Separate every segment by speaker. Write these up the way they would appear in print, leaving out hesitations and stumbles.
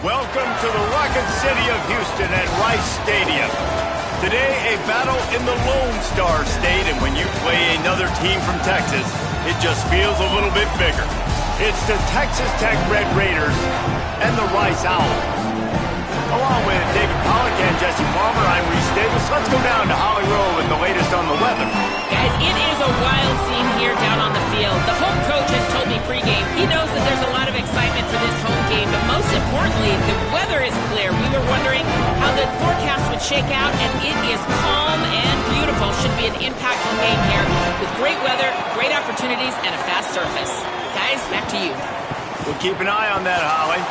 Speaker 1: Welcome to the Rocket City of Houston at Rice Stadium. Today, a battle in the Lone Star State, and when you play another team from Texas, it just feels a little bit bigger. It's the Texas Tech Red Raiders and the Rice Owls. Along with David Pollack and Jesse Palmer, I'm Reese Davis. Let's go down to Holly Rowe with the latest on the weather.
Speaker 2: Guys, it is a wild scene here down on the field. The home coach has told me pregame he knows that there's a lot of excitement for this home game, but most importantly, the weather is clear. We were wondering how the forecast would shake out, and it is calm and beautiful. Should be an impactful game here with great weather, great opportunities, and a fast surface. Guys, back to you.
Speaker 1: We'll keep an eye on that, Holly.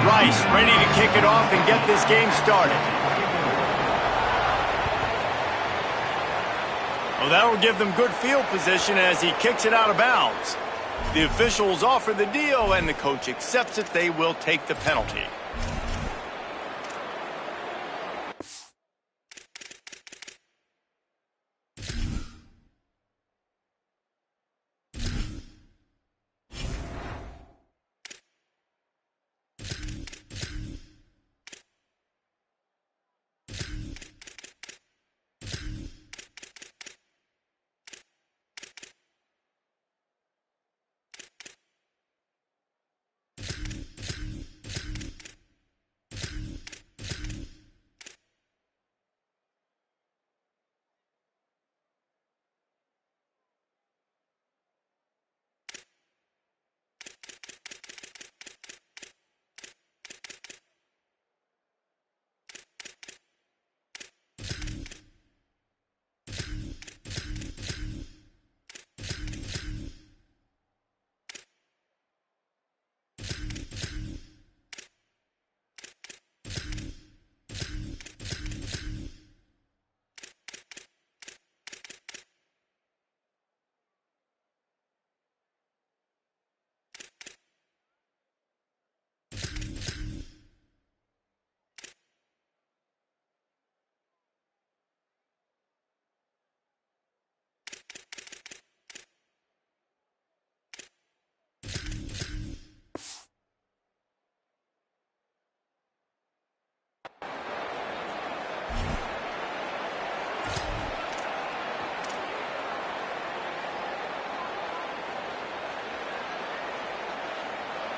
Speaker 1: Rice ready to kick it off and get this game started. Well, that'll give them good field position as he kicks it out of bounds. The officials offer the deal, and the coach accepts it. They will take the penalty.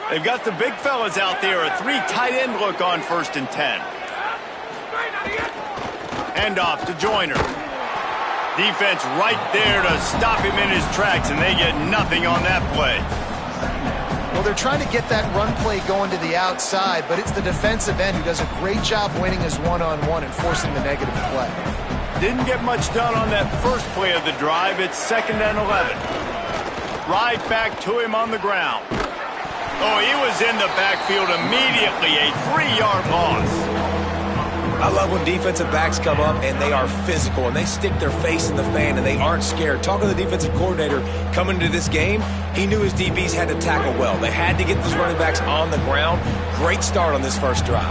Speaker 1: They've got the big fellas out there. A three tight end look on 1st and 10. Hand off to Joyner. Defense right there to stop him in his tracks, and they get nothing on that play.
Speaker 3: Well, they're trying to get that run play going to the outside, but it's the defensive end who does a great job winning his one-on-one and forcing the negative play.
Speaker 1: Didn't get much done on that first play of the drive. It's 2nd and 11. Right back to him on the ground. Oh, he was in the backfield immediately, a 3-yard loss.
Speaker 4: I love when defensive backs come up and they are physical and they stick their face in the fan and they aren't scared. Talking to the defensive coordinator coming into this game, he knew his DBs had to tackle well. They had to get these running backs on the ground. Great start on this first drive.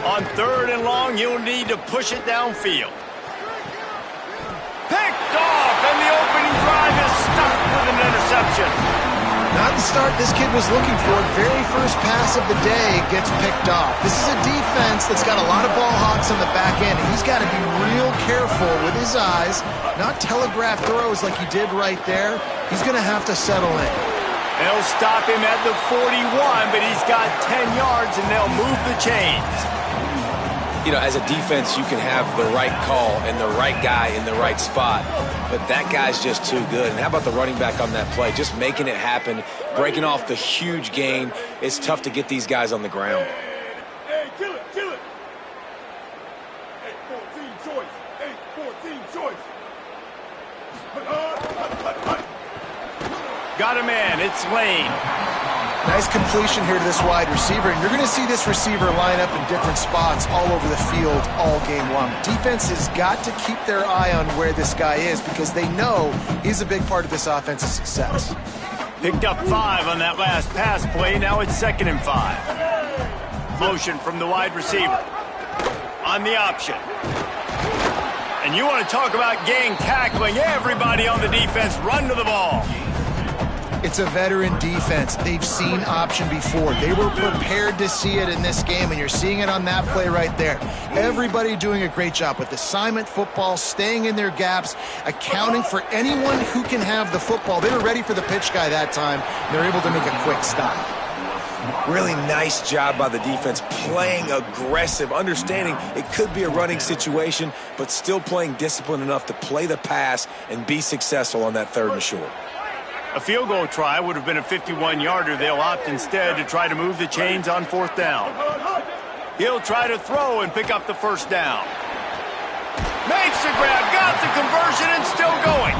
Speaker 1: On 3rd and long, you'll need to push it downfield. Picked off, and the opening drive is stuck with an interception.
Speaker 3: Not the start this kid was looking for. Very first pass of the day gets picked off. This is a defense that's got a lot of ball hawks on the back end. He's got to be real careful with his eyes, not telegraph throws like he did right there. He's going to have to settle in.
Speaker 1: They'll stop him at the 41, but he's got 10 yards, and they'll move the chains.
Speaker 4: You know, as a defense, you can have the right call and the right guy in the right spot, but that guy's just too good. And how about the running back on that play? Just making it happen, breaking off the huge gain. It's tough to get these guys on the ground.
Speaker 5: Hey, kill it, kill it. 8-14 choice, 8-14 choice.
Speaker 1: Got a man, it's Lane.
Speaker 3: Nice completion here to this wide receiver, and you're going to see this receiver line up in different spots all over the field all game long. Defense has got to keep their eye on where this guy is because they know he's a big part of this offense's success.
Speaker 1: Picked up 5 on that last pass play. Now it's 2nd and 5. Motion from the wide receiver. On the option. And you want to talk about gang tackling. Everybody on the defense run to the ball.
Speaker 3: It's a veteran defense. They've seen option before. They were prepared to see it in this game, and you're seeing it on that play right there. Everybody doing a great job with assignment football, staying in their gaps, accounting for anyone who can have the football. They were ready for the pitch guy that time. They're able to make a quick stop.
Speaker 4: Really nice job by the defense, playing aggressive, understanding it could be a running situation, but still playing disciplined enough to play the pass and be successful on that 3rd and short.
Speaker 1: A field goal try would have been a 51-yarder. They'll opt instead to try to move the chains on 4th down. He'll try to throw and pick up the 1st down. Makes the grab, got the conversion, and still going.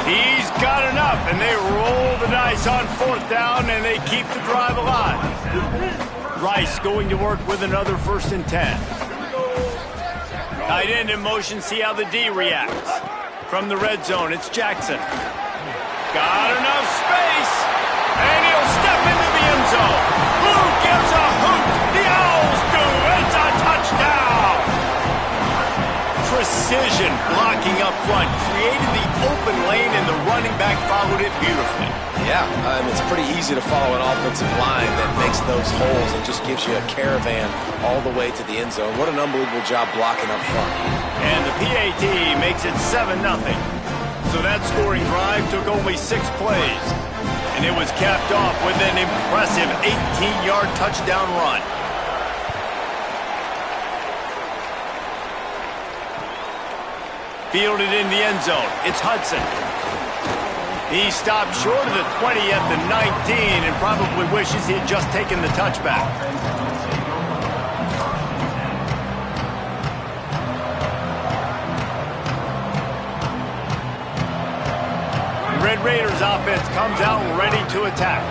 Speaker 1: He's got enough, and they roll the dice on 4th down, and they keep the drive alive. Rice going to work with another 1st and 10. Tight end in motion, see how the D reacts. From the red zone, it's Jackson. Got enough space, and he'll step into the end zone. Who gives a hoot? The Owls do. It's a touchdown. Precision blocking up front created the open lane, and the running back followed it beautifully.
Speaker 4: Yeah, it's pretty easy to follow an offensive line that makes those holes and just gives you a caravan all the way to the end zone. What an unbelievable job blocking up front.
Speaker 1: And the PAT makes it 7-0. So that scoring drive took only 6 plays, and it was capped off with an impressive 18-yard touchdown run. Fielded in the end zone, it's Hudson. He stopped short of the 20 at the 19 and probably wishes he had just taken the touchback. Red Raiders offense comes out ready to attack.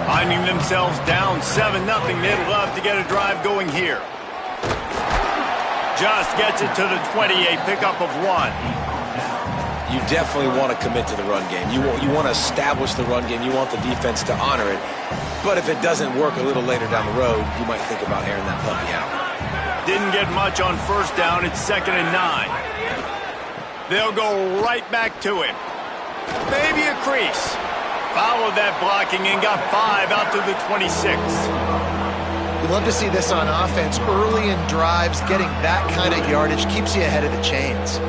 Speaker 1: Finding themselves down 7-0, they'd love to get a drive going here. Just gets it to the 20, a pickup of 1.
Speaker 4: You definitely want to commit to the run game. You want to establish the run game. You want the defense to honor it. But if it doesn't work a little later down the road, you might think about airing that puppy out.
Speaker 1: Didn't get much on 1st down. It's 2nd and 9. They'll go right back to him. Maybe a crease. Followed that blocking and got 5 out to the 26.
Speaker 3: You love to see this on offense. Early in drives, getting that kind of yardage keeps you ahead of the chains.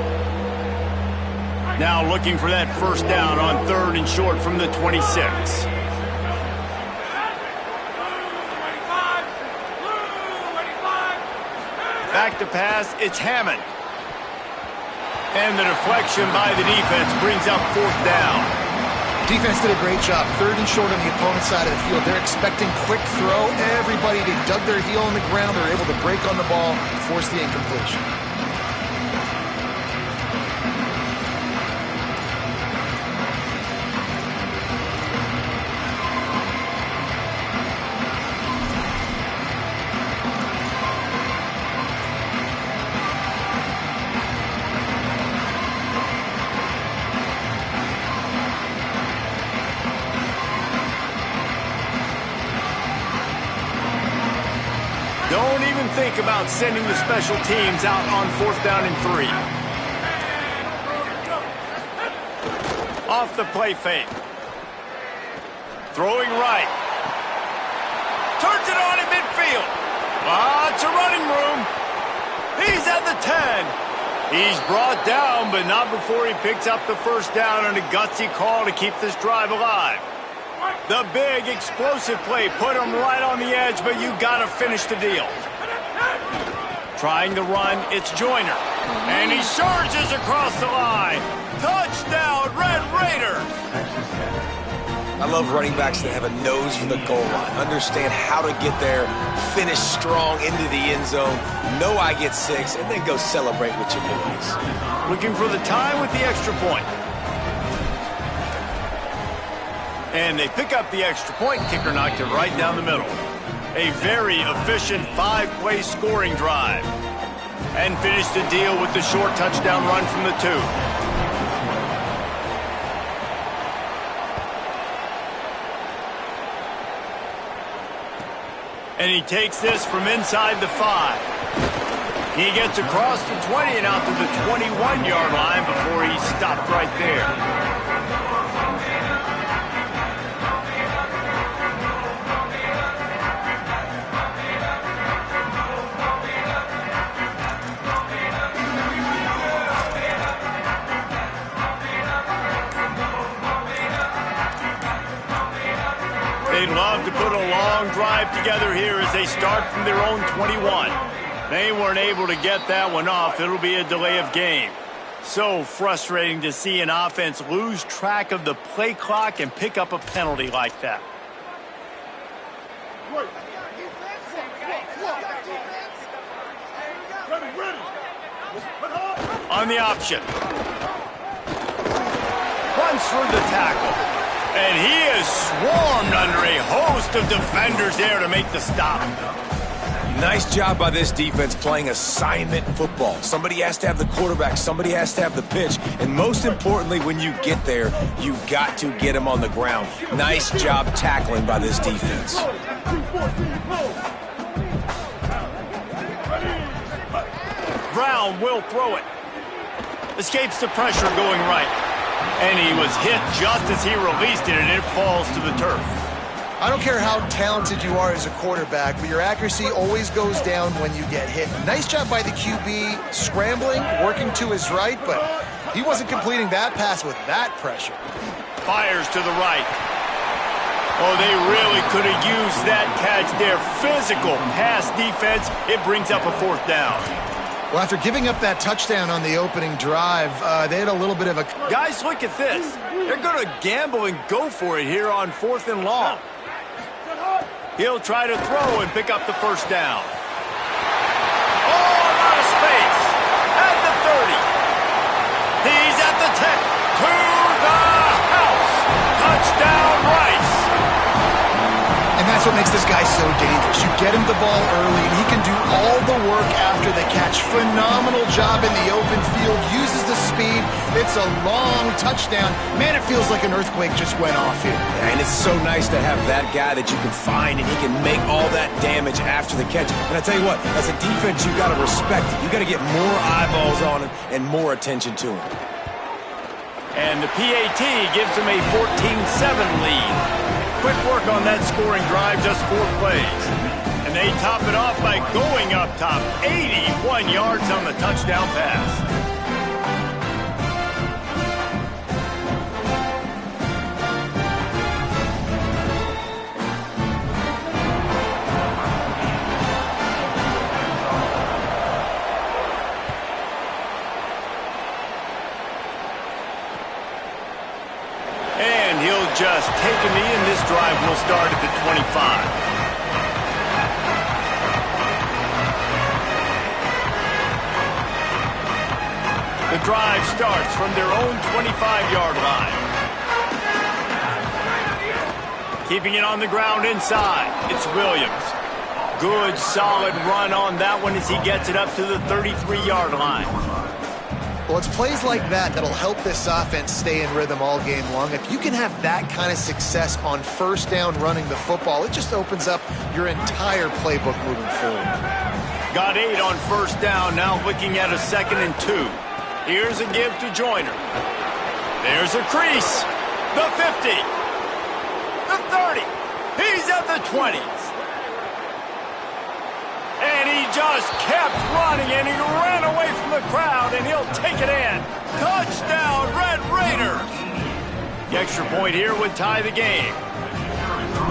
Speaker 1: Now looking for that 1st down on 3rd and short from the 26. Back to pass, it's Hammond. And the deflection by the defense brings up 4th down.
Speaker 3: Defense did a great job. 3rd and short on the opponent's side of the field. They're expecting quick throw. Everybody, they dug their heel on the ground. They're able to break on the ball, force the incompletion.
Speaker 1: Don't even think about sending the special teams out on 4th down and 3. Off the play fake. Throwing right. Turns it on in midfield. Lots of running room. He's at the 10. He's brought down, but not before he picks up the 1st down on a gutsy call to keep this drive alive. The big explosive play put him right on the edge, but you got to finish the deal. Trying to run, it's Joyner. And he surges across the line. Touchdown, Red Raiders!
Speaker 4: I love running backs that have a nose for the goal line. Understand how to get there, finish strong into the end zone, know I get 6, and then go celebrate with your boys.
Speaker 1: Looking for the time with the extra point. And they pick up the extra point. Kicker knocked it right down the middle. A very efficient 5-play scoring drive. And finished the deal with the short touchdown run from the 2. And he takes this from inside the 5. He gets across the 20 and out to the 21-yard line before he stopped right there. They'd love to put a long drive together here as they start from their own 21. They weren't able to get that one off. It'll be a delay of game. So frustrating to see an offense lose track of the play clock and pick up a penalty like that. On the option. Runs through the tackle. And he is swarmed under a host of defenders there to make the stop.
Speaker 4: Nice job by this defense playing assignment football. Somebody has to have the quarterback, somebody has to have the pitch, and most importantly, when you get there, you got to get him on the ground. Nice job tackling by this defense.
Speaker 1: Brown will throw it. Escapes the pressure going right. And he was hit just as he released it, and it falls to the turf.
Speaker 3: I don't care how talented you are as a quarterback, but your accuracy always goes down when you get hit. Nice job by the QB scrambling, working to his right, but he wasn't completing that pass with that pressure.
Speaker 1: Fires to the right. Oh, they really could have used that catch there. Physical pass defense. It brings up a 4th down.
Speaker 3: Well, after giving up that touchdown on the opening drive, they had a little bit of a...
Speaker 1: Guys, look at this. They're going to gamble and go for it here on 4th and long. He'll try to throw and pick up the 1st down. Oh, a lot of space. At the 30. He's at the 10. To the house. Touchdown, Rice.
Speaker 3: And that's what makes this guy so dangerous. You get him the ball early, and he can do all the work after the catch. Phenomenal job in the open field. Uses the speed. It's a long touchdown. Man, it feels like an earthquake just went off here.
Speaker 4: And it's so nice to have that guy that you can find, and he can make all that damage after the catch. And I tell you what, as a defense, you got to respect it. You got to get more eyeballs on him and more attention to him.
Speaker 1: And the PAT gives him a 14-7 lead. Quick work on that scoring drive, just 4 plays. And they top it off by going up top, 81 yards on the touchdown pass. And he'll just take a knee, and this drive will start at the 25. The drive starts from their own 25-yard line. Keeping it on the ground inside, it's Williams. Good, solid run on that one as he gets it up to the 33-yard line.
Speaker 3: Well, it's plays like that that'll help this offense stay in rhythm all game long. If you can have that kind of success on 1st down running the football, it just opens up your entire playbook moving forward.
Speaker 1: Got 8 on 1st down, now looking at a 2nd and 2. Here's a give to Joyner. There's a crease. The 50. The 30. He's at the 20s. And he just kept running, and he ran away from the crowd, and he'll take it in. Touchdown, Red Raiders! The extra point here would tie the game.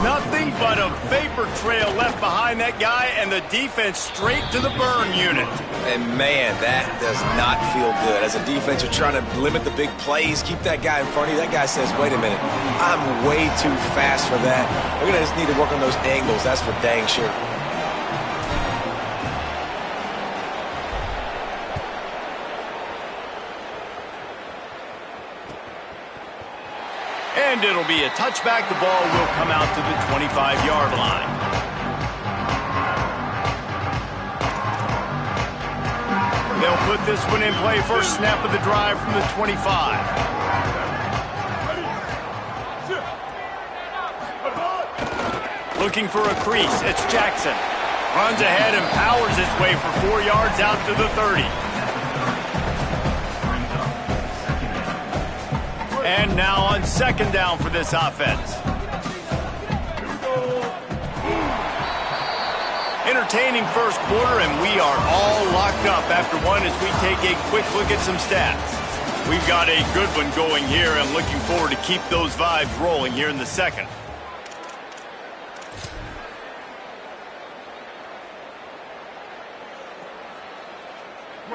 Speaker 1: Nothing but a vapor trail left behind that guy, and the defense straight to the burn unit.
Speaker 4: And man, that does not feel good. As a defense, you're trying to limit the big plays, keep that guy in front of you. That guy says, wait a minute, I'm way too fast for that. We're going to just need to work on those angles, that's for dang sure.
Speaker 1: And it'll be a touchback. The ball will come out to the 25-yard line. They'll put this one in play. First snap of the drive from the 25. Looking for a crease. It's Jackson. Runs ahead and powers his way for 4 yards out to the 30. And now on second down for this offense. Entertaining first quarter, and we are all locked up after one as we take a quick look at some stats. We've got a good one going here and looking forward to keep those vibes rolling here in the second.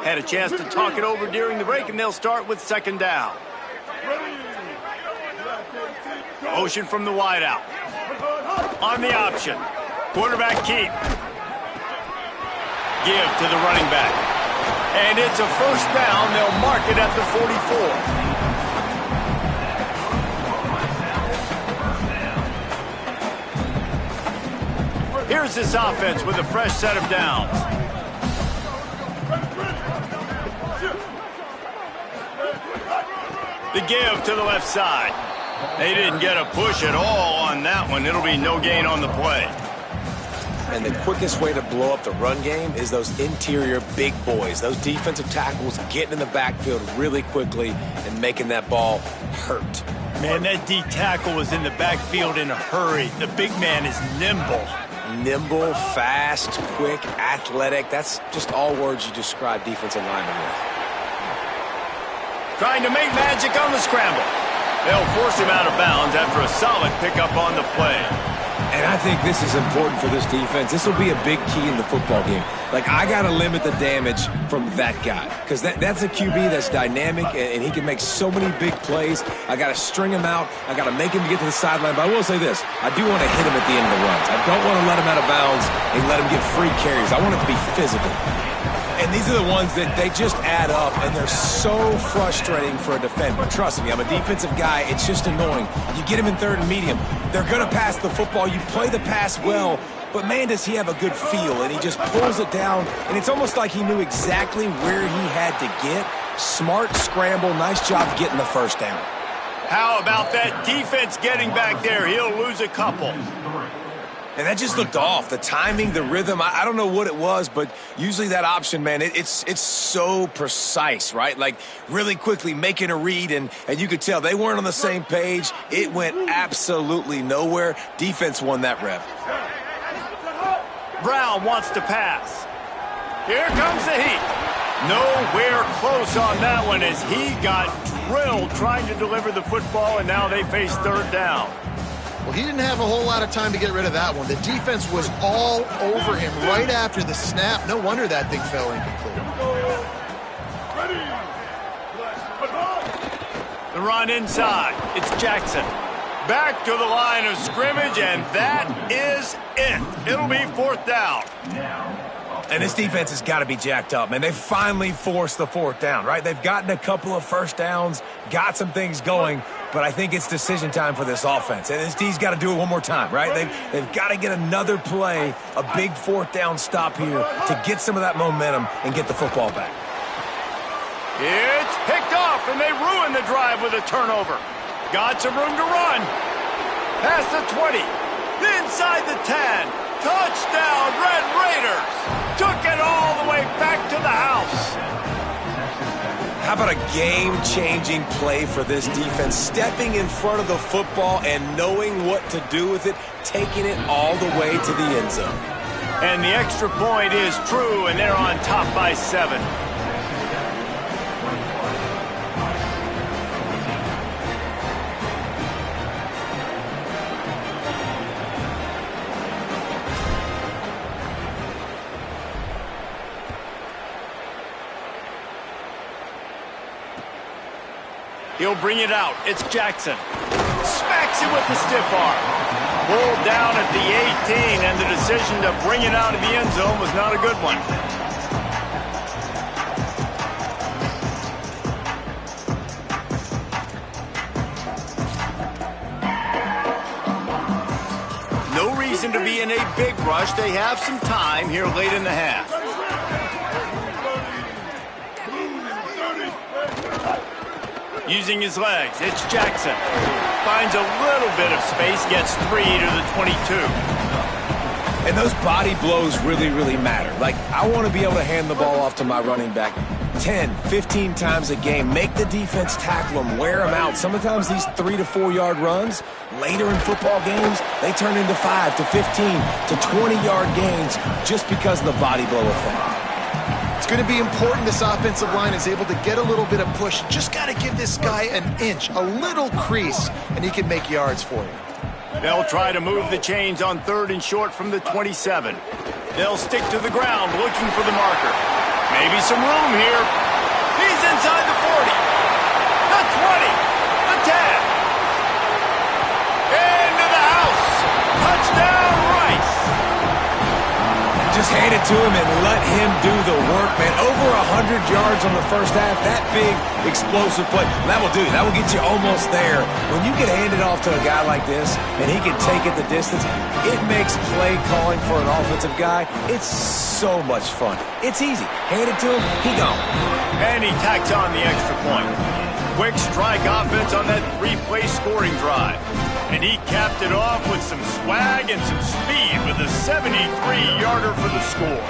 Speaker 1: Had a chance to talk it over during the break, and they'll start with second down. Motion from the wideout. On the option. Quarterback keep. Give to the running back. And it's a first down. They'll mark it at the 44. Here's this offense with a fresh set of downs. The give to the left side. They didn't get a push at all on that one. It'll be no gain on the play.
Speaker 4: And the quickest way to blow up the run game is those interior big boys, those defensive tackles getting in the backfield really quickly and making that ball hurt.
Speaker 1: Man, that D tackle was in the backfield in a hurry. The big man is nimble.
Speaker 4: Nimble, fast, quick, athletic. That's just all words you describe defensive linemen with.
Speaker 1: Trying to make magic on the scramble. They'll force him out of bounds after a solid pickup on the play.
Speaker 4: And I think this is important for this defense. This will be a big key in the football game. Like, I got to limit the damage from that guy because that's a QB that's dynamic, and he can make so many big plays. I got to string him out. I got to make him get to the sideline. But I will say this. I do want to hit him at the end of the runs. I don't want to let him out of bounds and let him get free carries. I want it to be physical. And these are the ones that they just add up, and they're so frustrating for a defender. Trust me, I'm a defensive guy. It's just annoying. You get him in third and medium. They're going to pass the football. You play the pass well, but, man, does he have a good feel. And he just pulls it down, and it's almost like he knew exactly where he had to get. Smart scramble. Nice job getting the first down.
Speaker 1: How about that defense getting back there? He'll lose a couple.
Speaker 4: And that just looked off. The timing, the rhythm, I don't know what it was, but usually that option, man, it's so precise, right? Like really quickly making a read, and you could tell they weren't on the same page. It went absolutely nowhere. Defense won that rep.
Speaker 1: Brown wants to pass. Here comes the heat. Nowhere close on that one as he got drilled trying to deliver the football, and now they face third down.
Speaker 3: Well, he didn't have a whole lot of time to get rid of that one. The defense was all over him right after the snap. No wonder that thing fell incomplete.
Speaker 1: The run inside. It's Jackson. Back to the line of scrimmage, and that is it. It'll be fourth down.
Speaker 4: And this defense has got to be jacked up, man. They finally forced the fourth down, right? They've gotten a couple of first downs, got some things going, but I think it's decision time for this offense. And this D's got to do it one more time, right? They've got to get another play, a big fourth down stop here to get some of that momentum and get the football back.
Speaker 1: It's picked off, and they ruin the drive with a turnover. Got some room to run. Past the 20. Inside the 10. Touchdown, Red Raiders. Took it all the way back to the house.
Speaker 4: How about a game-changing play for this defense? Stepping in front of the football and knowing what to do with it, taking it all the way to the end zone.
Speaker 1: And the extra point is true, and they're on top by 7. He'll bring it out. It's Jackson. Smacks it with the stiff arm. Pulled down at the 18, and the decision to bring it out of the end zone was not a good one. No reason to be in a big rush. They have some time here late in the half. Using his legs, it's Jackson. Finds a little bit of space, gets 3 to the 22.
Speaker 4: And those body blows really, really matter. Like, I want to be able to hand the ball off to my running back 10, 15 times a game. Make the defense tackle them, wear them out. Sometimes these 3 to 4 yard runs, later in football games, they turn into 5 to 15 to 20-yard gains just because of the body blow effect.
Speaker 3: It's going to be important this offensive line is able to get a little bit of push. Just got to give this guy an inch, a little crease, and he can make yards for you.
Speaker 1: They'll try to move the chains on 3rd and short from the 27. They'll stick to the ground looking for the marker. Maybe some room here. He's inside the 40, the 20, the 10. Into the house. Touchdown, Rice.
Speaker 4: Just hand it to him and let him do the work, man. Over 100 yards on the first half. That big, explosive play. That will do. That will get you almost there. When you get handed off to a guy like this and he can take it the distance, it makes play calling for an offensive guy, it's so much fun. It's easy. Hand it to him, he gone.
Speaker 1: And he tacks on the extra point. Quick strike offense on that 3-play scoring drive. And he capped it off with some swag and some speed with a 73-yarder for the score.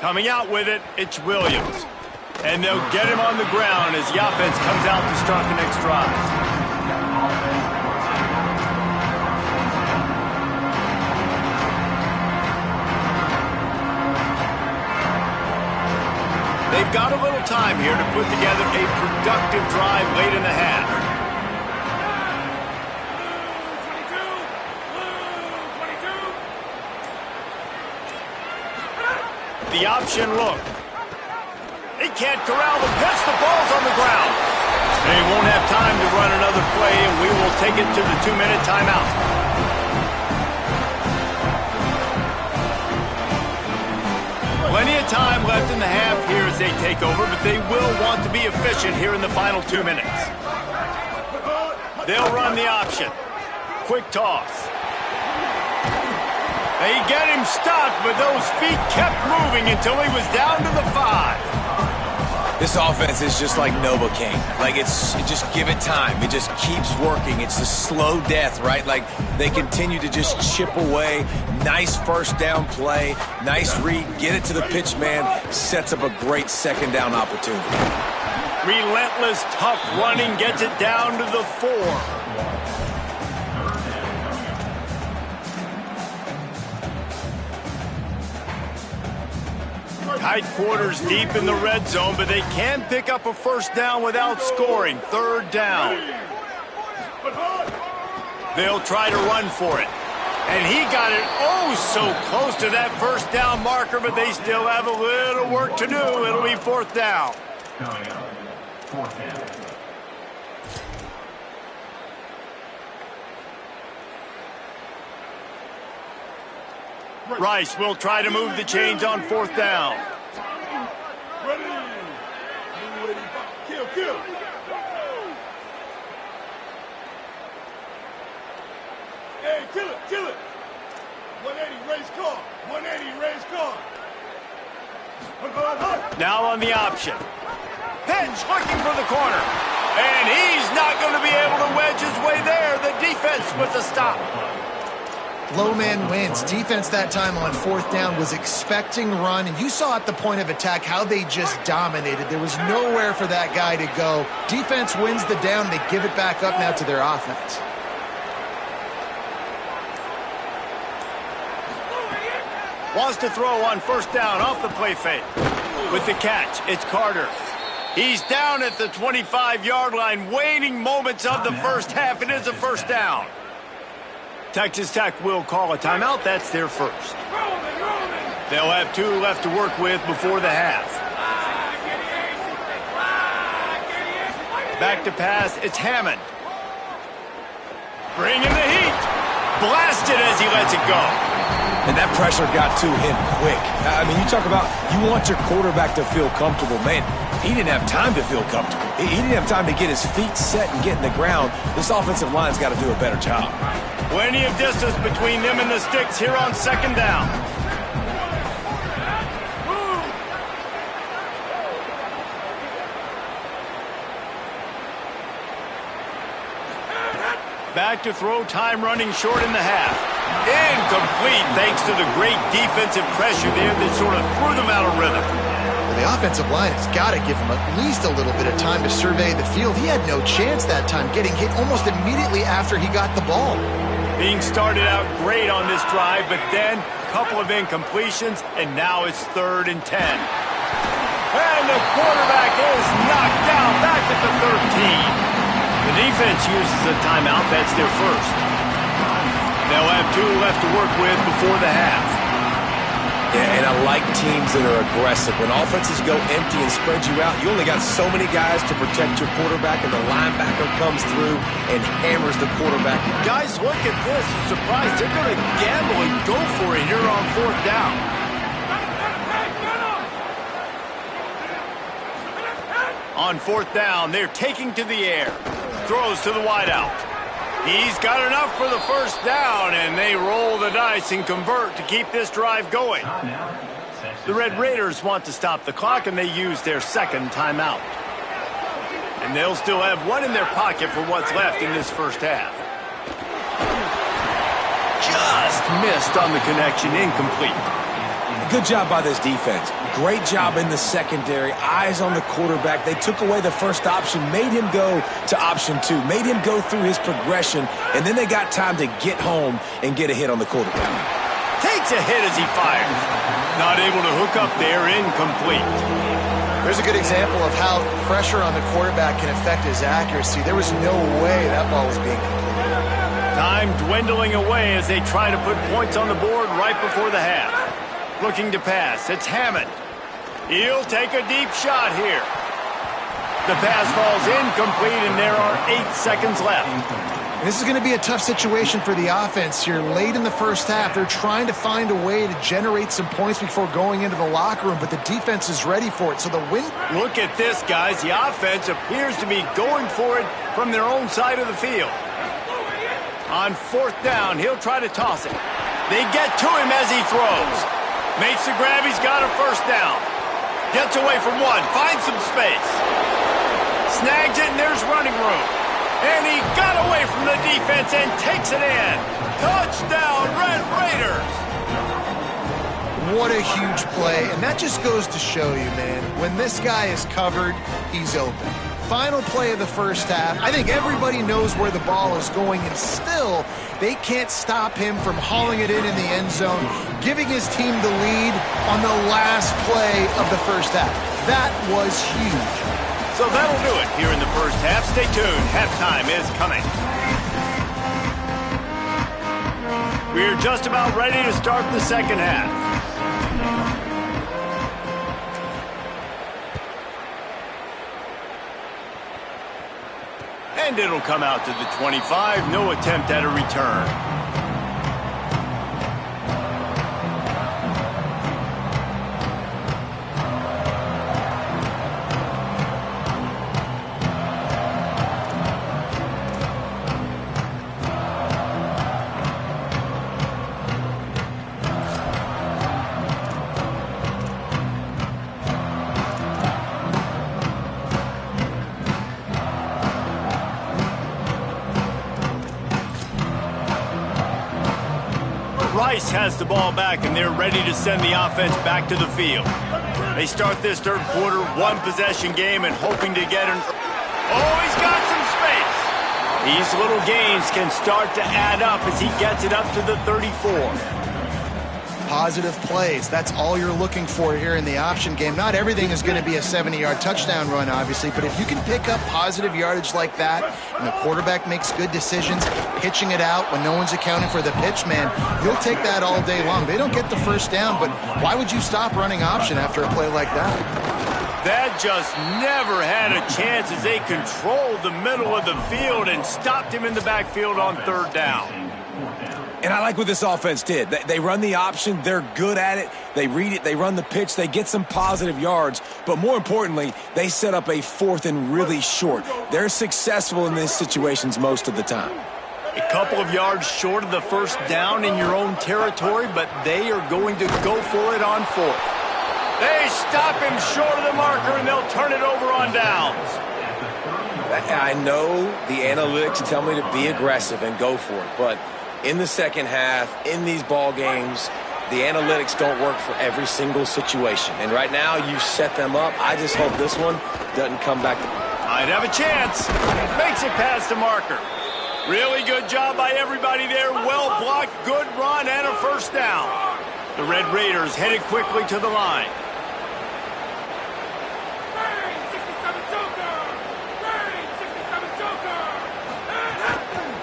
Speaker 1: Coming out with it, it's Williams. And they'll get him on the ground as the offense comes out to start the next drive. They've got a little time here to put together a productive drive late in the half. The option look. They can't corral the pitch. The ball's on the ground. They won't have time to run another play, and we will take it to the 2-minute timeout. Plenty of time left in the half here as they take over, but they will want to be efficient here in the final 2 minutes. They'll run the option. Quick toss. They get him stopped, but those feet kept moving until he was down to the 5.
Speaker 4: This offense is just like Novocaine. Like, just give it time. It just keeps working. It's a slow death, right? Like, they continue to just chip away. Nice first down play. Nice read. Get it to the pitch man. Sets up a great second down opportunity.
Speaker 1: Relentless, tough running gets it down to the 4. Tight quarters deep in the red zone, but they can pick up a first down without scoring. 3rd down. They'll try to run for it. And he got it oh so close to that first down marker, but they still have a little work to do. It'll be 4th down. Rice will try to move the chains on 4th down.
Speaker 5: Ready. Kill. Hey, kill it. 180, race car. 180, race car.
Speaker 1: Now on the option. Pitch looking for the corner. And he's not going to be able to wedge his way there. The defense with the stop.
Speaker 3: Low man wins. Defense that time on 4th down was expecting run, and you saw at the point of attack how they just dominated. There was nowhere for that guy to go. Defense wins the down. They give it back up now to their offense.
Speaker 1: Wants to throw on 1st down off the play fake. With the catch, it's Carter. He's down at the 25-yard line, waiting moments of the first half. It is a 1st down. Texas Tech will call a timeout. That's their first. They'll have 2 left to work with before the half. Back to pass, it's Hammond. Bringing the heat. Blasted as he lets it go.
Speaker 4: And that pressure got to him quick. I mean, you talk about you want your quarterback to feel comfortable. Man, he didn't have time to feel comfortable. He didn't have time to get his feet set and get in the ground. This offensive line's got to do a better job.
Speaker 1: Plenty of distance between them and the sticks here on 2nd down. back to throw, time running short in the half. Incomplete thanks to the great defensive pressure there that sort of threw them out of rhythm.
Speaker 3: The offensive line has got to give him at least a little bit of time to survey the field. He had no chance that time, getting hit almost immediately after he got the ball.
Speaker 1: Being started out great on this drive, but then a couple of incompletions, and now it's 3rd and 10. And the quarterback is knocked down back at the 13. The defense uses a timeout. That's their first. They'll have 2 left to work with before the half.
Speaker 4: Yeah, and I like teams that are aggressive. When offenses go empty and spread you out, you only got so many guys to protect your quarterback, and the linebacker comes through and hammers the quarterback.
Speaker 1: Guys, look at this. I'm surprised they're going to gamble and go for it here on 4th down. On 4th down, they're taking to the air. Throws to the wideout. He's got enough for the first down, and they roll the dice and convert to keep this drive going. The Red Raiders want to stop the clock, and they use their 2nd timeout. And they'll still have 1 in their pocket for what's left in this first half. Just missed on the connection, incomplete.
Speaker 4: Good job by this defense. Great job in the secondary. Eyes on the quarterback. They took away the first option, made him go to option 2, made him go through his progression, and then they got time to get home and get a hit on the quarterback.
Speaker 1: Takes a hit as he fires. Not able to hook up there, incomplete.
Speaker 3: There's a good example of how pressure on the quarterback can affect his accuracy. There was no way that ball was being completed.
Speaker 1: Time dwindling away as they try to put points on the board right before the half. Looking to pass. It's Hammond. He'll take a deep shot here. The pass falls incomplete, and there are 8 seconds left.
Speaker 3: This is going to be a tough situation for the offense here. Late in the first half, they're trying to find a way to generate some points before going into the locker room, but the defense is ready for it. So the win...
Speaker 1: Look at this, guys. The offense appears to be going for it from their own side of the field. On 4th down, he'll try to toss it. They get to him as he throws. Makes the grab. He's got a first down. Gets away from 1. Finds some space. Snags it, and there's running room. And he got away from the defense and takes it in. Touchdown, Red Raiders.
Speaker 3: What a huge play. And that just goes to show you, man, when this guy is covered, he's open. Final play of the first half. I think everybody knows where the ball is going, and still they can't stop him from hauling it in the end zone, giving his team the lead on the last play of the first half. That was huge.
Speaker 1: So that'll do it here in the first half. Stay tuned. Halftime is coming. We're just about ready to start the second half. And it'll come out to the 25. No attempt at a return. Rice has the ball back, and they're ready to send the offense back to the field. They start this third quarter, 1-possession game, and hoping to get an... Oh, he's got some space. These little gains can start to add up as he gets it up to the 34.
Speaker 3: Positive plays. That's all you're looking for here in the option game. Not everything is going to be a 70-yard touchdown run, obviously, but if you can pick up positive yardage like that, and the quarterback makes good decisions, pitching it out when no one's accounting for the pitch, man, you'll take that all day long. They don't get the first down, but why would you stop running option after a play like that?
Speaker 1: That just never had a chance as they controlled the middle of the field and stopped him in the backfield on 3rd down.
Speaker 4: And I like what this offense did. They run the option. They're good at it. They read it. They run the pitch. They get some positive yards. But more importantly, they set up a 4th and really short. They're successful in these situations most of the time.
Speaker 1: A couple of yards short of the first down in your own territory, but they are going to go for it on 4th. They stop him short of the marker, and they'll turn it over on downs.
Speaker 4: I know the analytics tell me to be aggressive and go for it, but in the second half, in these ball games, the analytics don't work for every single situation. And right now, you set them up. I just hope this one doesn't come back to...
Speaker 1: Might have a chance. Makes it past the marker. Really good job by everybody there. Well blocked, good run, and a first down. The Red Raiders headed quickly to the line.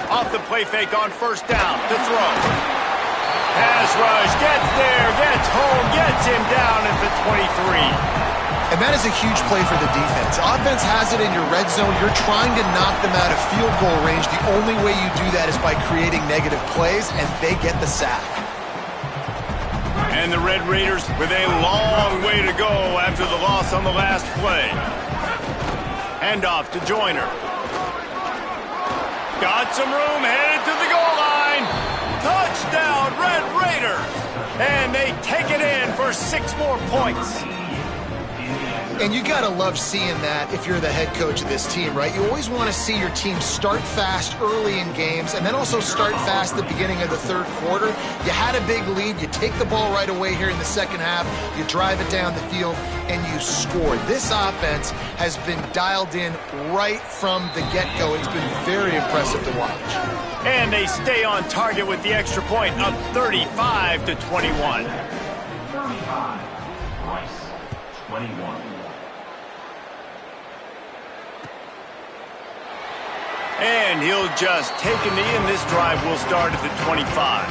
Speaker 1: Off the play fake on first down to throw. Pass rush, gets there, gets home, gets him down at the 23.
Speaker 3: And that is a huge play for the defense. Offense has it in your red zone. You're trying to knock them out of field goal range. The only way you do that is by creating negative plays, and they get the sack.
Speaker 1: And the Red Raiders with a long way to go after the loss on the last play. Handoff to Joyner. Got some room, headed to the goal line. Touchdown, Red Raiders. And they take it in for 6 more points.
Speaker 3: And you got to love seeing that if you're the head coach of this team, right? You always want to see your team start fast early in games and then also start fast at the beginning of the third quarter. You had a big lead. You take the ball right away here in the second half. You drive it down the field, and you score. This offense has been dialed in right from the get-go. It's been very impressive to watch.
Speaker 1: And they stay on target with the extra point, up 35 to 21.
Speaker 6: 35, Rice, 21.
Speaker 1: And he'll just take a knee, and this drive will start at the 25.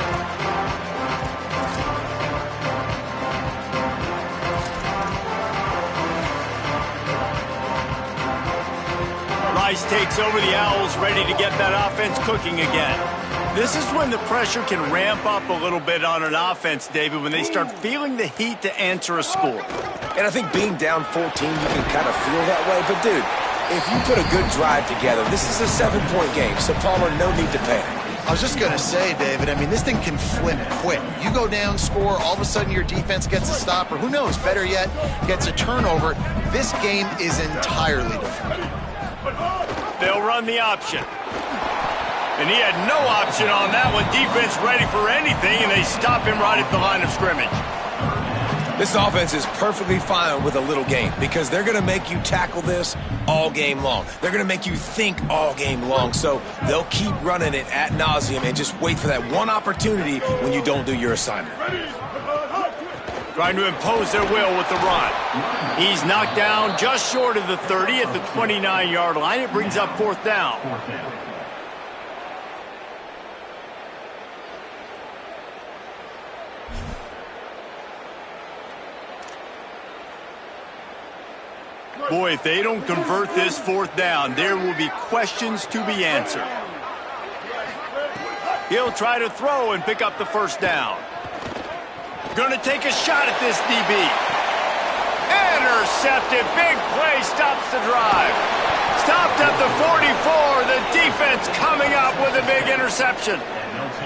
Speaker 1: Rice takes over the Owls, ready to get that offense cooking again. This is when the pressure can ramp up a little bit on an offense, David, when they start feeling the heat to answer a score.
Speaker 4: And I think being down 14, you can kind of feel that way. But, dude, if you put a good drive together, this is a 7-point game, so Palmer, no need to panic.
Speaker 3: I was just going to say, David, I mean, this thing can flip quick. You go down, score, all of a sudden your defense gets a stop, or who knows, better yet, gets a turnover. This game is entirely different.
Speaker 1: They'll run the option. And he had no option on that one. Defense ready for anything, and they stop him right at the line of scrimmage.
Speaker 4: This offense is perfectly fine with a little game because they're going to make you tackle this all game long. They're going to make you think all game long. So they'll keep running it ad nauseum and just wait for that one opportunity when you don't do your assignment.
Speaker 1: Trying to impose their will with the run. He's knocked down just short of the 30 at the 29-yard line. It brings up fourth down. Boy, if they don't convert this fourth down, there will be questions to be answered. He'll try to throw and pick up the first down. Going to take a shot at this DB. Intercepted. Big play stops the drive. Stopped at the 44. The defense coming up with a big interception.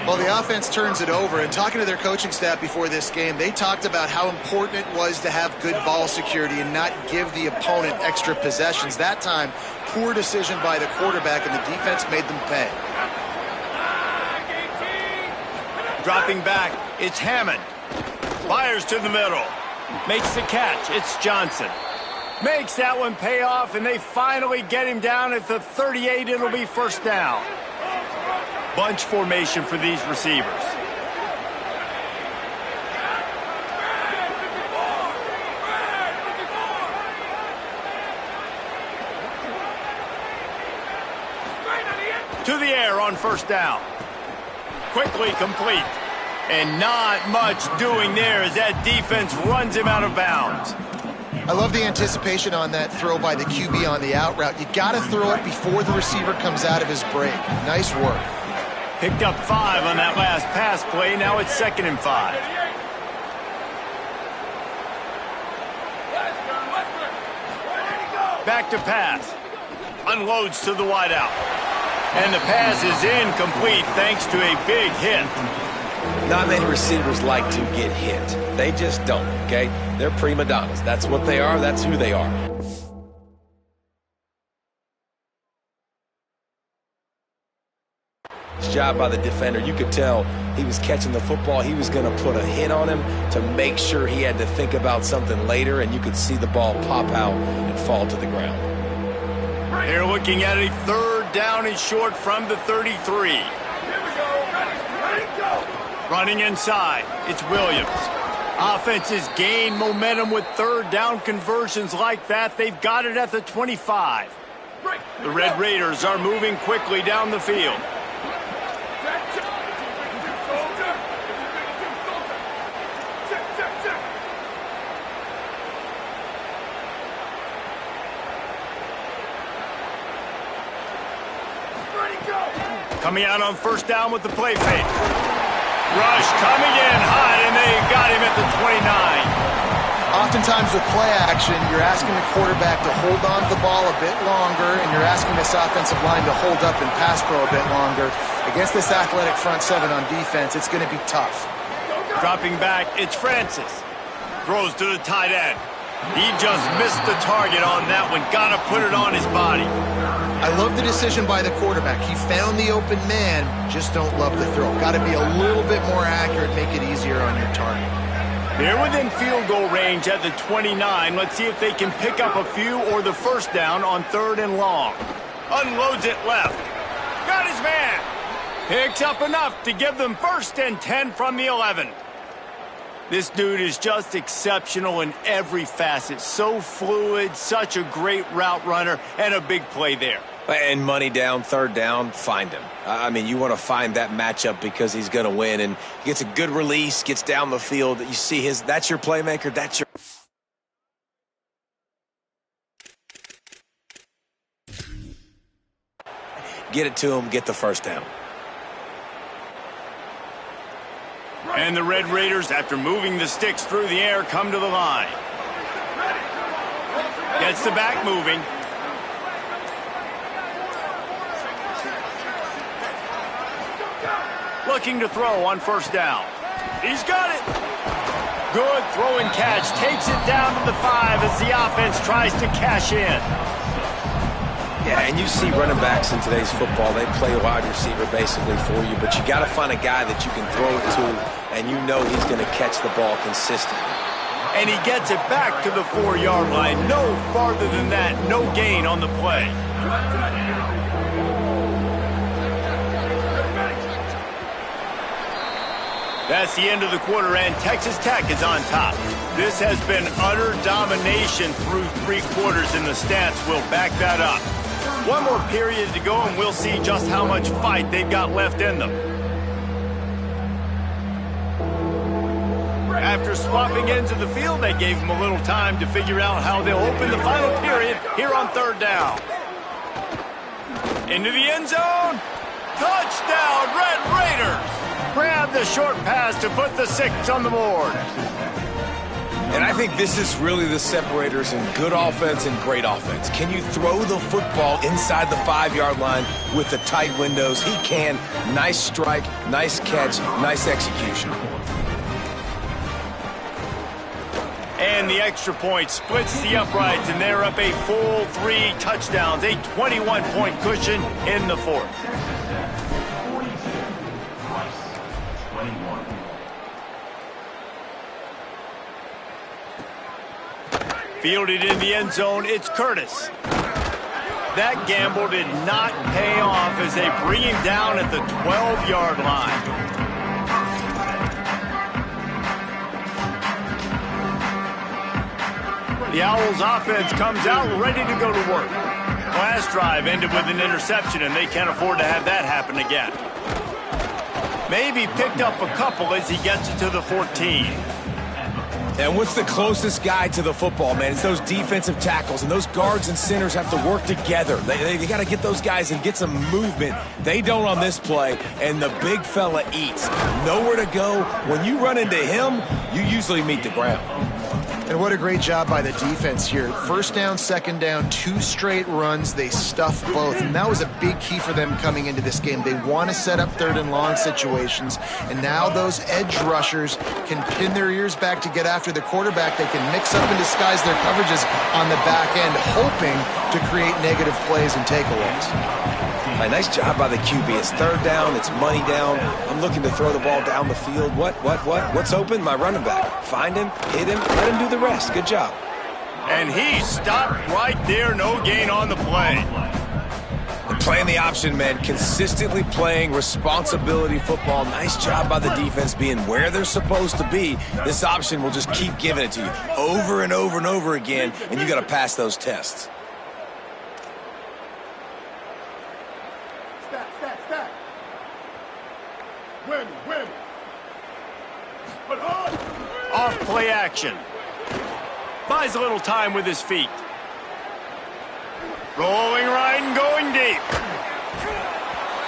Speaker 3: Well, the offense turns it over, and talking to their coaching staff before this game, they talked about how important it was to have good ball security and not give the opponent extra possessions. That time, poor decision by the quarterback, and the defense made them pay.
Speaker 1: Dropping back, it's Hammond. Fires to the middle. Makes the catch. It's Johnson. Makes that one pay off, and they finally get him down at the 38. It'll be first down. Bunch formation for these receivers. To the air on first down. Quickly complete. And not much doing there as that defense runs him out of bounds.
Speaker 3: I love the anticipation on that throw by the QB on the out route. You got to throw it before the receiver comes out of his break. Nice work.
Speaker 1: Picked up 5 on that last pass play. Now it's 2nd and 5. Back to pass. Unloads to the wideout. And the pass is incomplete thanks to a big hit.
Speaker 4: Not many receivers like to get hit. They just don't, okay? They're prima donnas. That's what they are. That's who they are. job by the defender. You could tell he was catching the football. He was going to put a hit on him to make sure he had to think about something later, and you could see the ball pop out and fall to the ground.
Speaker 1: They're looking at a third down and short from the 33.
Speaker 5: Here we go. Ready, go.
Speaker 1: Running inside, it's Williams. Offenses gain momentum with third down conversions like that. They've got it at the 25. The Red Raiders are moving quickly down the field. Coming out on first down with the play fake. Rush coming in hot, and they got him at the 29.
Speaker 3: Oftentimes with play action, you're asking the quarterback to hold on to the ball a bit longer, and you're asking this offensive line to hold up and pass pro a bit longer. Against this athletic front seven on defense, it's going to be tough.
Speaker 1: Dropping back, it's Francis. Throws to the tight end. He just missed the target on that one. Got to put it on his body.
Speaker 3: I love the decision by the quarterback. He found the open man, just don't love the throw. Got to be a little bit more accurate, make it easier on your target.
Speaker 1: They're within field goal range at the 29. Let's see if they can pick up a few or the first down on third and long. Unloads it left. Got his man. Picks up enough to give them first and 10 from the 11. This dude is just exceptional in every facet. So fluid, such a great route runner, and a big play there.
Speaker 4: And money down, third down, find him. I mean, you want to find that matchup because he's going to win. And he gets a good release, gets down the field. You see that's your playmaker, that's your... Get it to him, get the first down.
Speaker 1: And the Red Raiders, after moving the sticks through the air, come to the line. Gets the back moving. Looking to throw on first down. He's got it. Good throw and catch. Takes it down to the 5 as the offense tries to cash in.
Speaker 4: Yeah, and you see running backs in today's football, they play wide receiver basically for you, but you got to find a guy that you can throw it to, and you know he's going to catch the ball consistently.
Speaker 1: And he gets it back to the 4-yard line. No farther than that. No gain on the play. That's the end of the quarter, and Texas Tech is on top. This has been utter domination through 3 quarters, and the stats will back that up. One more period to go, and we'll see just how much fight they've got left in them. After swapping into the field, they gave them a little time to figure out how they'll open the final period here on third down. Into the end zone. Touchdown, Red Raiders! Grab the short pass to put the 6 on the board.
Speaker 4: And I think this is really the separators in good offense and great offense. Can you throw the football inside the 5-yard line with the tight windows? He can. Nice strike, nice catch, nice execution.
Speaker 1: And the extra point splits the uprights, and they're up a full 3 touchdowns, a 21-point cushion in the 4th. Fielded in the end zone, it's Curtis. That gamble did not pay off as they bring him down at the 12-yard line. The Owls offense comes out ready to go to work. Last drive ended with an interception, and they can't afford to have that happen again. Maybe picked up a couple as he gets it to the 14.
Speaker 4: And what's the closest guy to the football, man? It's those defensive tackles, and those guards and centers have to work together. They got to get those guys and get some movement. They don't on this play, and the big fella eats. Nowhere to go. When you run into him, you usually meet the ground.
Speaker 3: And what a great job by the defense here. First down, second down, 2 straight runs. They stuffed both, and that was a big key for them coming into this game. They want to set up third and long situations, and now those edge rushers can pin their ears back to get after the quarterback. They can mix up and disguise their coverages on the back end, hoping to create negative plays and takeaways.
Speaker 4: All right, nice job by the QB. It's third down. It's money down. I'm looking to throw the ball down the field. What's open? My running back. Find him, hit him, let him do the rest. Good job.
Speaker 1: And he stopped right there. No gain on the play.
Speaker 4: And playing the option, man. Consistently playing responsibility football. Nice job by the defense being where they're supposed to be. This option will just keep giving it to you over and over and over again, and you got to pass those tests.
Speaker 5: Stack. Win. But hard.
Speaker 1: Off play action. Buys a little time with his feet. Rolling right and going deep.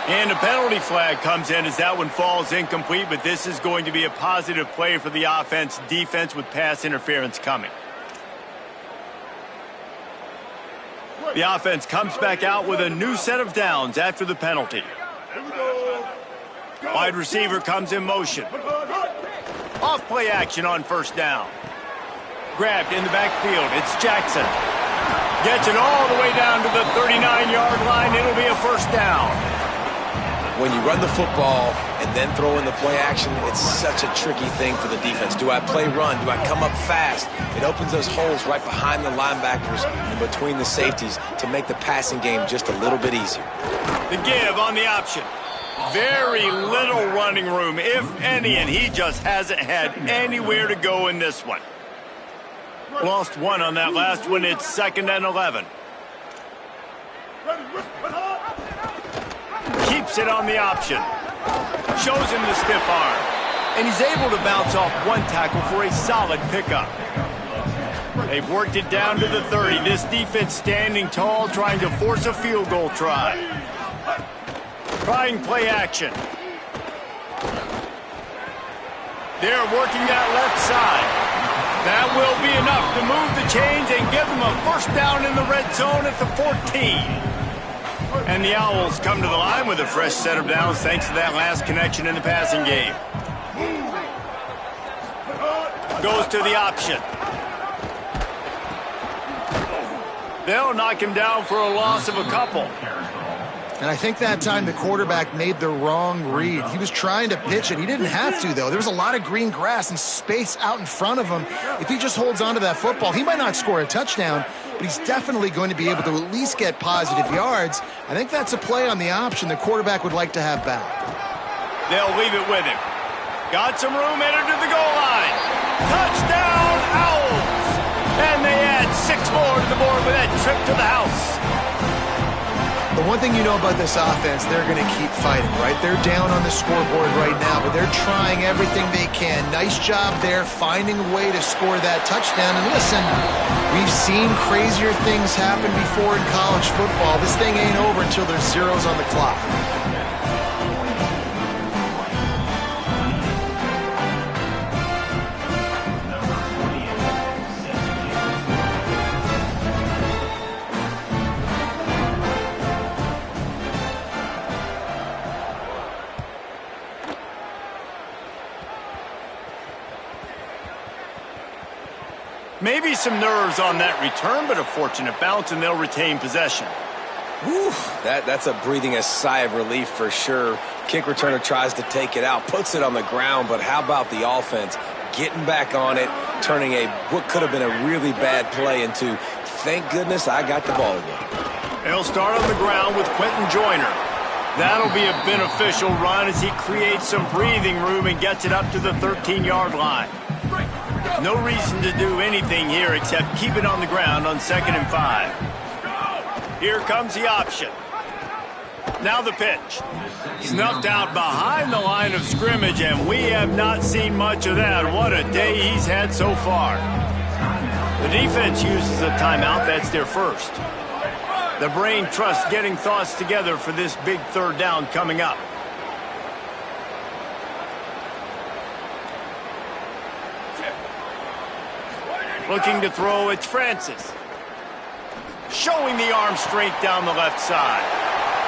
Speaker 1: And a penalty flag comes in as that one falls incomplete, but this is going to be a positive play for the defense with pass interference coming. The offense comes back out with a new set of downs after the penalty.
Speaker 5: Here we go.
Speaker 1: Wide receiver comes in motion. Off play action on first down. Grabbed in the backfield. It's Jackson. Gets it all the way down to the 39-yard line. It'll be a first down.
Speaker 4: When you run the football and then throw in the play action, it's such a tricky thing for the defense. Do I play run? Do I come up fast? It opens those holes right behind the linebackers and between the safeties to make the passing game just a little bit easier.
Speaker 1: The give on the option. Very little running room, if any, and he just hasn't had anywhere to go in this one. Lost one on that last one. It's 2nd and 11. Keeps it on the option. Shows him the stiff arm. And he's able to bounce off one tackle for a solid pickup. They've worked it down to the 30. This defense standing tall, trying to force a field goal try. Trying play action. They're working that left side. That will be enough to move the chains and give them a first down in the red zone at the 14. And the Owls come to the line with a fresh set of downs thanks to that last connection in the passing game. Goes to the option. They'll knock him down for a loss of a couple.
Speaker 3: And I think that time the quarterback made the wrong read. He was trying to pitch it. He didn't have to, though. There was a lot of green grass and space out in front of him. If he just holds on to that football, he might not score a touchdown, but he's definitely going to be able to at least get positive yards. I think that's a play on the option the quarterback would like to have back.
Speaker 1: They'll leave it with him. Got some room, entered to the goal line. Touchdown, Owls! And they add 6 more to the board with that trip to the house.
Speaker 3: The one thing you know about this offense, they're going to keep fighting, right? They're down on the scoreboard right now, but they're trying everything they can. Nice job there, finding a way to score that touchdown. And listen, we've seen crazier things happen before in college football. This thing ain't over until there's zeros on the clock.
Speaker 1: Maybe some nerves on that return, but a fortunate bounce, and they'll retain possession.
Speaker 4: Whew, that's a breathing a sigh of relief for sure. Kick returner tries to take it out, puts it on the ground, but how about the offense getting back on it, turning what could have been a really bad play into, thank goodness I got the ball again.
Speaker 1: They'll start on the ground with Quentin Joyner. That'll be a beneficial run as he creates some breathing room and gets it up to the 13-yard line. No reason to do anything here except keep it on the ground on 2nd and 5. Here comes the option. Now the pitch. Snuffed out behind the line of scrimmage, and we have not seen much of that. What a day he's had so far. The defense uses a timeout. That's their first. The brain trusts getting thoughts together for this big third down coming up. Looking to throw, it's Francis. Showing the arm strength down the left side.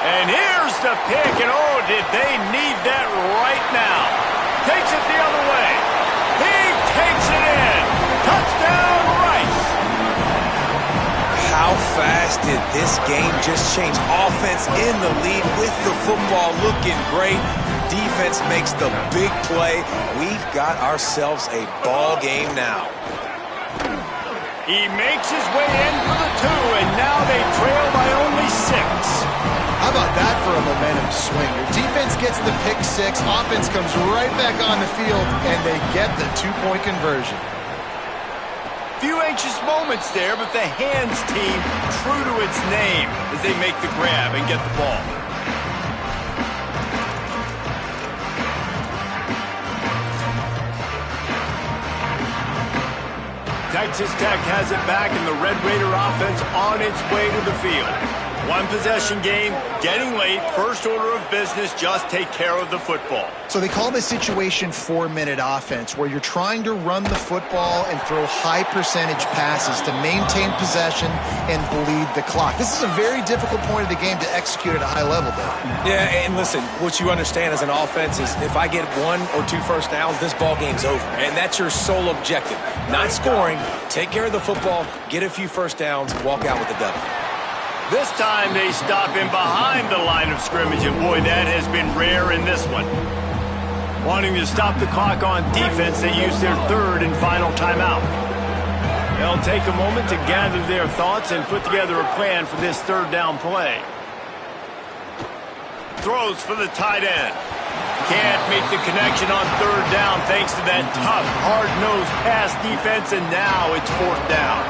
Speaker 1: And here's the pick, and oh, did they need that right now. Takes it the other way. He takes it in. Touchdown, Rice.
Speaker 4: How fast did this game just change? Offense in the lead with the football, looking great. Defense makes the big play. We've got ourselves a ball game now.
Speaker 1: He makes his way in for the 2, and now they trail by only 6.
Speaker 3: How about that for a momentum swing? Your defense gets the pick 6, offense comes right back on the field, and they get the 2-point conversion.
Speaker 1: Few anxious moments there, but the hands team true to its name as they make the grab and get the ball. Texas Tech has it back, and the Red Raider offense on its way to the field. One possession game, getting late, first order of business, just take care of the football.
Speaker 3: So they call this situation 4-minute offense, where you're trying to run the football and throw high percentage passes to maintain possession and bleed the clock. This is a very difficult point of the game to execute at a high level, though.
Speaker 4: Yeah, and listen, what you understand as an offense is if I get 1 or 2 first downs, this ball game's over. And that's your sole objective. Not scoring, take care of the football, get a few first downs, walk out with the W.
Speaker 1: This time they stop him behind the line of scrimmage, and boy, that has been rare in this one. Wanting to stop the clock on defense, they use their 3rd and final timeout. They'll take a moment to gather their thoughts and put together a plan for this 3rd down play. Throws for the tight end. Can't make the connection on 3rd down thanks to that tough, hard-nosed pass defense, and now it's 4th down.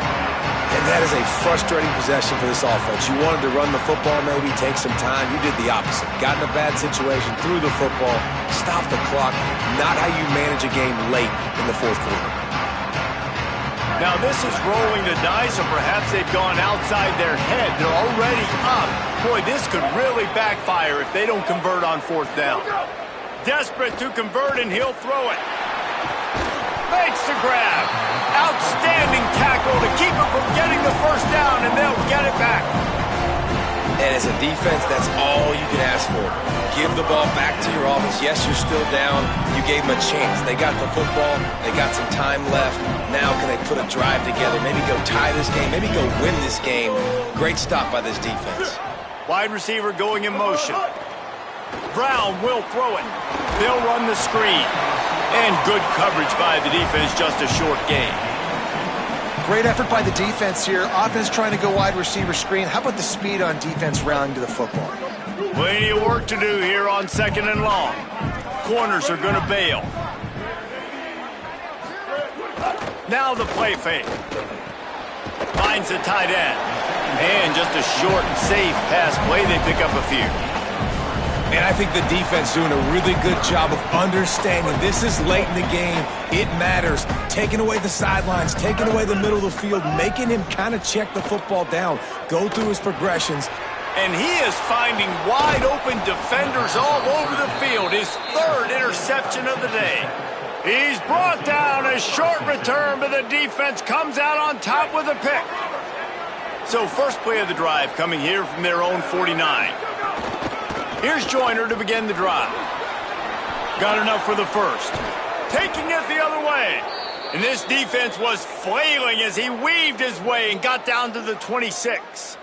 Speaker 4: And that is a frustrating possession for this offense. You wanted to run the football, maybe take some time. You did the opposite. Got in a bad situation, threw the football, stopped the clock. Not how you manage a game late in the 4th quarter.
Speaker 1: Now this is rolling the dice, or perhaps they've gone outside their head. They're already up. Boy, this could really backfire if they don't convert on 4th down. Desperate to convert, and he'll throw it. Makes the grab. Outstanding tackle to keep him from getting the 1st down, and they'll get it back.
Speaker 4: And as a defense, that's all you can ask for. Give the ball back to your offense. Yes, you're still down. You gave them a chance. They got the football. They got some time left. Now can they put a drive together, maybe go tie this game, maybe go win this game. Great stop by this defense.
Speaker 1: Wide receiver going in motion. Brown will throw it. They'll run the screen. And good coverage by the defense, just a short gain.
Speaker 3: Great effort by the defense here. Offense trying to go wide receiver screen. How about the speed on defense rounding to the football?
Speaker 1: Plenty of work to do here on 2nd and long. Corners are going to bail. Now the play fake. Finds the tight end. And just a short and safe pass play. They pick up a few.
Speaker 4: And I think the defense doing a really good job of understanding this is late in the game. It matters. Taking away the sidelines, taking away the middle of the field, making him kind of check the football down, go through his progressions.
Speaker 1: And he is finding wide open defenders all over the field. His 3rd interception of the day. He's brought down, a short return, but the defense comes out on top with a pick. So first play of the drive coming here from their own 49. Here's Joyner to begin the drive. Got enough for the 1st. Taking it the other way. And this defense was flailing as he weaved his way and got down to the 26.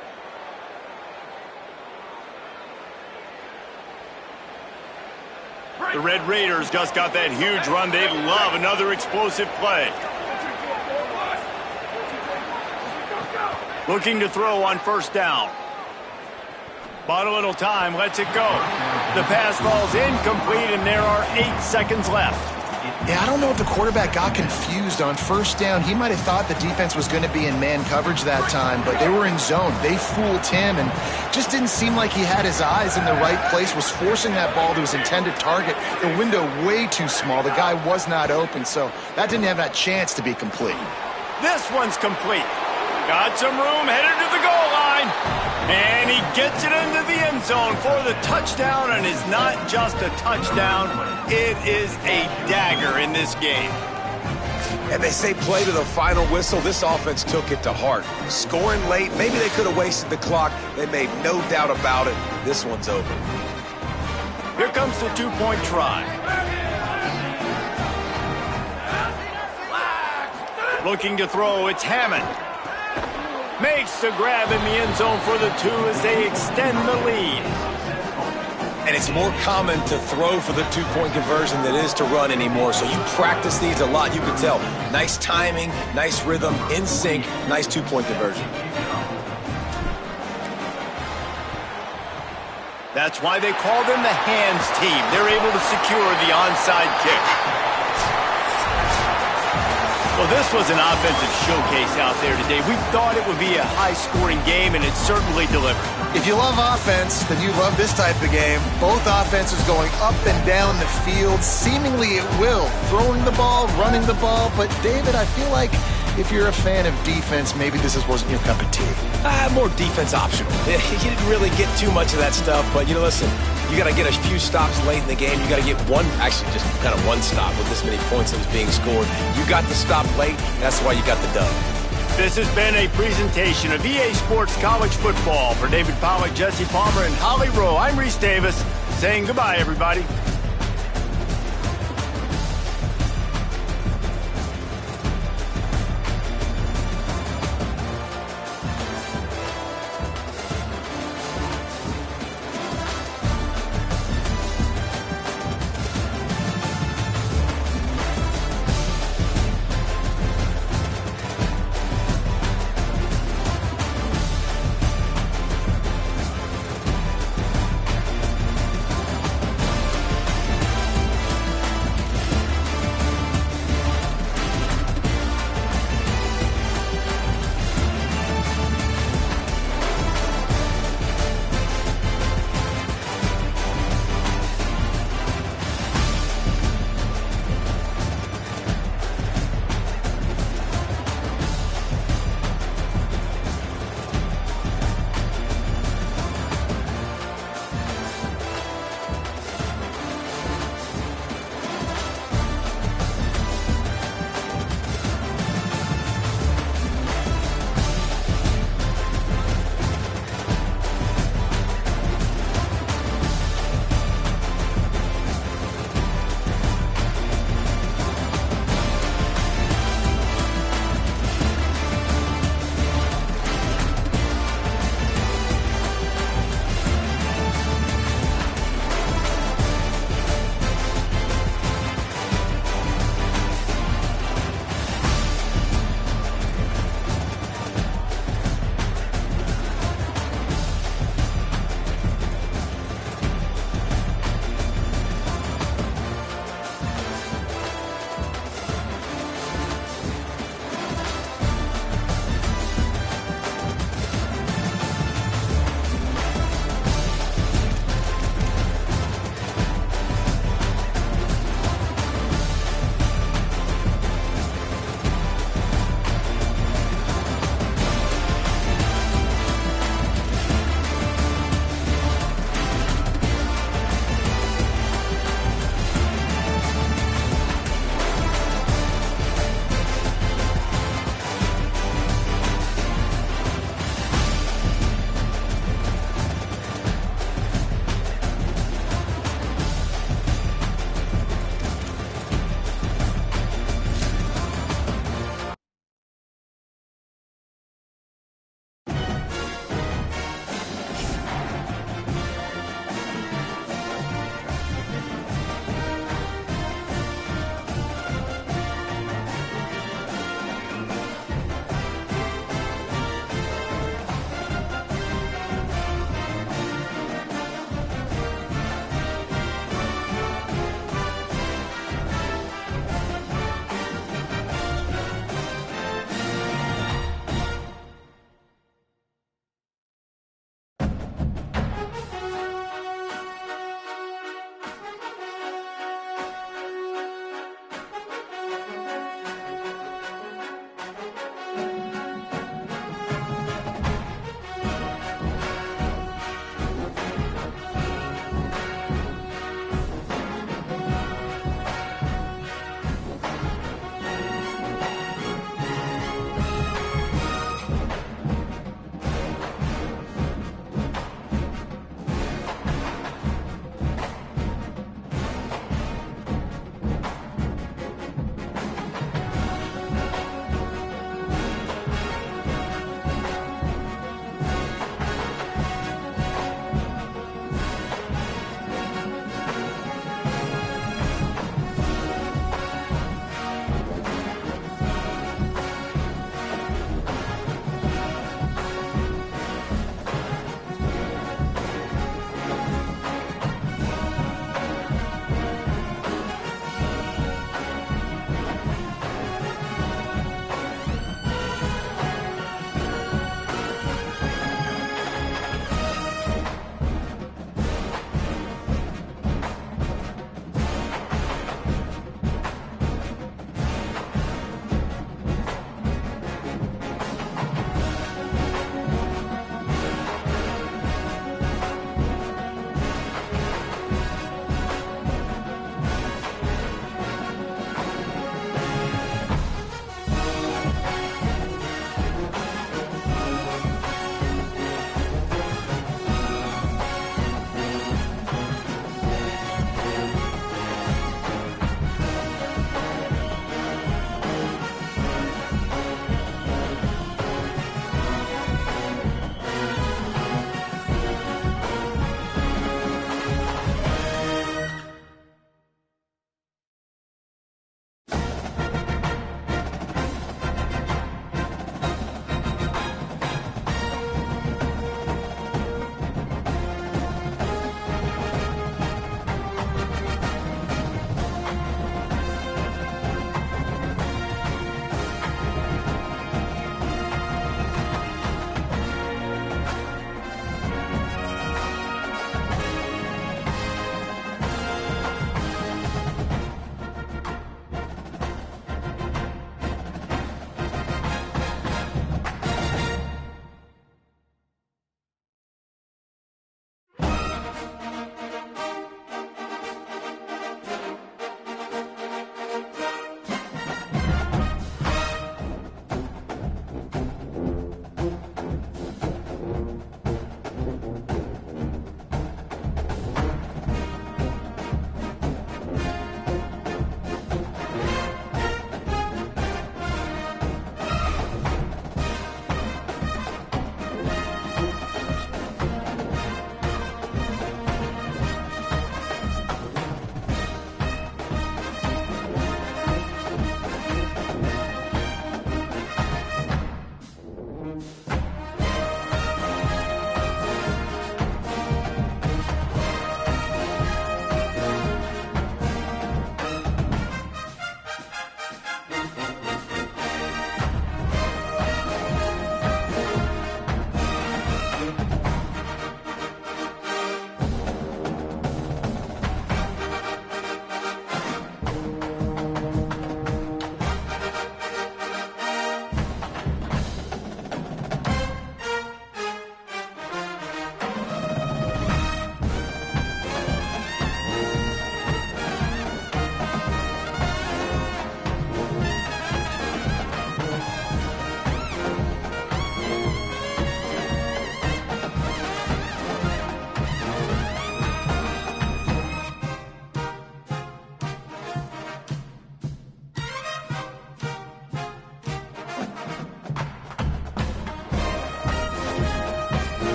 Speaker 1: The Red Raiders just got that huge run. They love another explosive play. Looking to throw on 1st down. Bought a little time, lets it go. The pass falls incomplete, and there are 8 seconds left.
Speaker 3: Yeah, I don't know if the quarterback got confused on 1st down. He might have thought the defense was going to be in man coverage that time, but they were in zone. They fooled him, and just didn't seem like he had his eyes in the right place, was forcing that ball to his intended target. The window way too small. The guy was not open, so that didn't have that chance to be complete.
Speaker 1: This one's complete. Got some room, headed to the goal line. And he gets it into the end zone for the touchdown, and it's not just a touchdown, it is a dagger in this game.
Speaker 4: And they say play to the final whistle. This offense took it to heart. Scoring late, maybe they could have wasted the clock. They made no doubt about it. This one's over.
Speaker 1: Here comes the 2-point try. Looking to throw, it's Hammond. Makes the grab in the end zone for the 2 as they extend the lead.
Speaker 4: And it's more common to throw for the 2-point conversion than it is to run anymore. So you practice these a lot. You can tell. Nice timing, nice rhythm, in sync, nice 2-point conversion.
Speaker 1: That's why they call them the hands team. They're able to secure the onside kick. Well, this was an offensive showcase out there today. We thought it would be a high-scoring game, and it certainly delivered.
Speaker 3: If you love offense, then you love this type of game. Both offenses going up and down the field, seemingly at will. Throwing the ball, running the ball. But, David, I feel like if you're a fan of defense, maybe this wasn't your cup of tea.
Speaker 4: More defense optional. You didn't really get too much of that stuff, but, listen, you got to get a few stops late in the game. You got to get actually just kind of one stop with this many points that was being scored. You got the stop late, and that's why you got the dub.
Speaker 1: This has been a presentation of EA Sports College Football. For David Pollack, Jesse Palmer, and Holly Rowe, I'm Reese Davis, saying goodbye, everybody.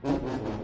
Speaker 7: You